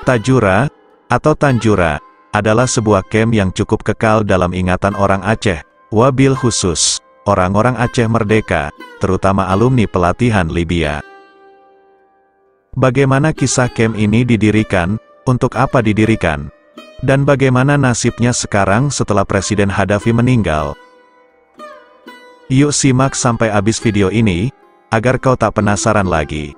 Tajura, atau Tanjura, adalah sebuah camp yang cukup kekal dalam ingatan orang Aceh, wabil khusus, orang-orang Aceh Merdeka, terutama alumni pelatihan Libya. Bagaimana kisah camp ini didirikan, untuk apa didirikan, dan bagaimana nasibnya sekarang setelah Presiden Gaddafi meninggal? Yuk simak sampai habis video ini, agar kau tak penasaran lagi.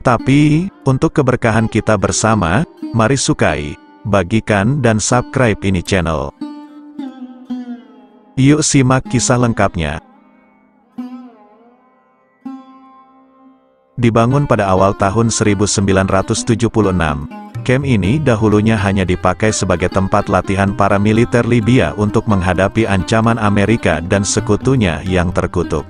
Tapi, untuk keberkahan kita bersama, mari sukai, bagikan dan subscribe ini channel. Yuk simak kisah lengkapnya. Dibangun pada awal tahun 1976, camp ini dahulunya hanya dipakai sebagai tempat latihan para militer Libya untuk menghadapi ancaman Amerika dan sekutunya yang terkutuk.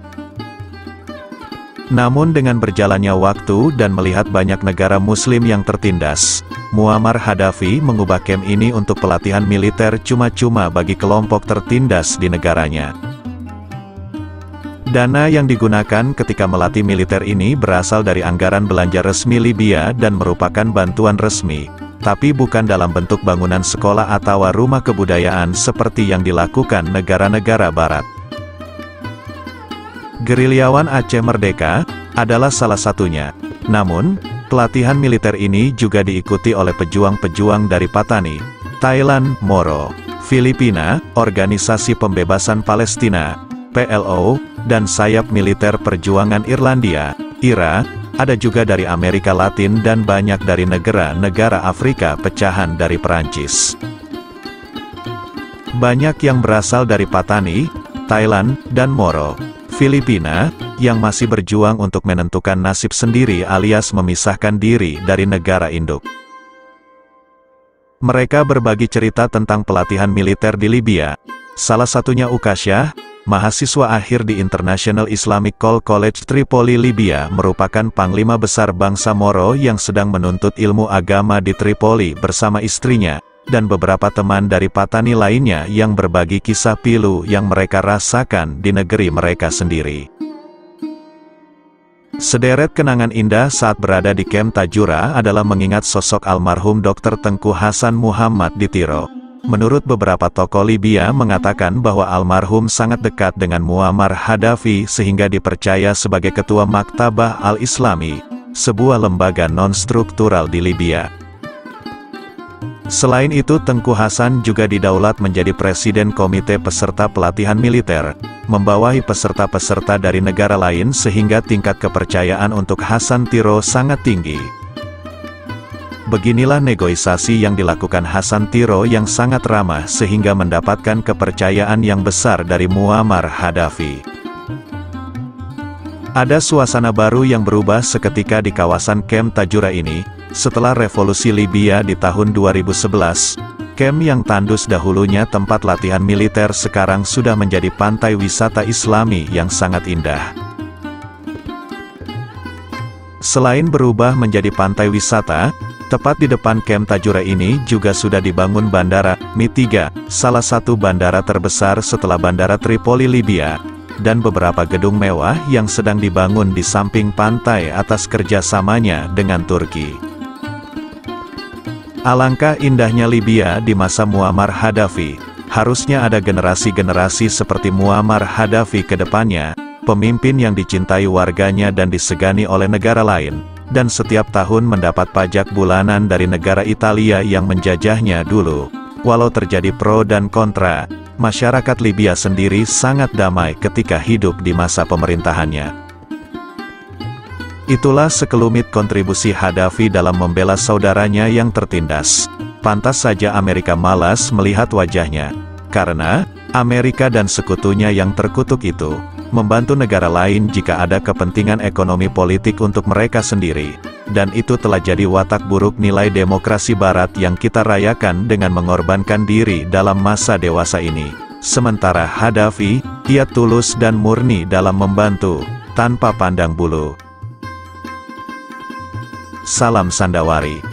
Namun dengan berjalannya waktu dan melihat banyak negara muslim yang tertindas, Muammar Gaddafi mengubah camp ini untuk pelatihan militer cuma-cuma bagi kelompok tertindas di negaranya. Dana yang digunakan ketika melatih militer ini berasal dari anggaran belanja resmi Libya dan merupakan bantuan resmi, tapi bukan dalam bentuk bangunan sekolah atau rumah kebudayaan seperti yang dilakukan negara-negara barat. Gerilyawan Aceh Merdeka adalah salah satunya. Namun, pelatihan militer ini juga diikuti oleh pejuang-pejuang dari Patani, Thailand, Moro, Filipina, Organisasi Pembebasan Palestina, PLO, dan sayap militer perjuangan Irlandia, IRA, ada juga dari Amerika Latin dan banyak dari negara-negara Afrika pecahan dari Perancis. Banyak yang berasal dari Patani, Thailand, dan Moro, Filipina, yang masih berjuang untuk menentukan nasib sendiri alias memisahkan diri dari negara induk. Mereka berbagi cerita tentang pelatihan militer di Libya. Salah satunya Ukasha, mahasiswa akhir di International Islamic College Tripoli Libya, merupakan panglima besar bangsa Moro yang sedang menuntut ilmu agama di Tripoli bersama istrinya, dan beberapa teman dari Patani lainnya yang berbagi kisah pilu yang mereka rasakan di negeri mereka sendiri. Sederet kenangan indah saat berada di camp Tajura adalah mengingat sosok almarhum Dr. Tengku Hasan Muhammad di Tiro. Menurut beberapa tokoh Libya mengatakan bahwa almarhum sangat dekat dengan Muammar Gaddafi sehingga dipercaya sebagai ketua Maktabah Al-Islami, sebuah lembaga non-struktural di Libya. Selain itu, Tengku Hasan juga didaulat menjadi presiden komite peserta pelatihan militer, membawahi peserta-peserta dari negara lain sehingga tingkat kepercayaan untuk Hasan Tiro sangat tinggi. Beginilah negosiasi yang dilakukan Hasan Tiro yang sangat ramah sehingga mendapatkan kepercayaan yang besar dari Muammar Gaddafi. Ada suasana baru yang berubah seketika di kawasan camp Tajura ini. Setelah revolusi Libya di tahun 2011, camp yang tandus dahulunya tempat latihan militer sekarang sudah menjadi pantai wisata Islami yang sangat indah. Selain berubah menjadi pantai wisata, tepat di depan camp Tajura ini juga sudah dibangun Bandara Mi-3, salah satu bandara terbesar setelah Bandara Tripoli Libya, dan beberapa gedung mewah yang sedang dibangun di samping pantai atas kerjasamanya dengan Turki. Alangkah indahnya Libya di masa Muammar Gaddafi. Harusnya ada generasi-generasi seperti Muammar Gaddafi ke depannya, pemimpin yang dicintai warganya dan disegani oleh negara lain, dan setiap tahun mendapat pajak bulanan dari negara Italia yang menjajahnya dulu. Walau terjadi pro dan kontra, masyarakat Libya sendiri sangat damai ketika hidup di masa pemerintahannya. Itulah sekelumit kontribusi Gaddafi dalam membela saudaranya yang tertindas. Pantas saja Amerika malas melihat wajahnya, karena Amerika dan sekutunya yang terkutuk itu membantu negara lain jika ada kepentingan ekonomi politik untuk mereka sendiri, dan itu telah jadi watak buruk nilai demokrasi Barat yang kita rayakan dengan mengorbankan diri dalam masa dewasa ini. Sementara Gaddafi, ia tulus dan murni dalam membantu, tanpa pandang bulu. Salam Sandawari.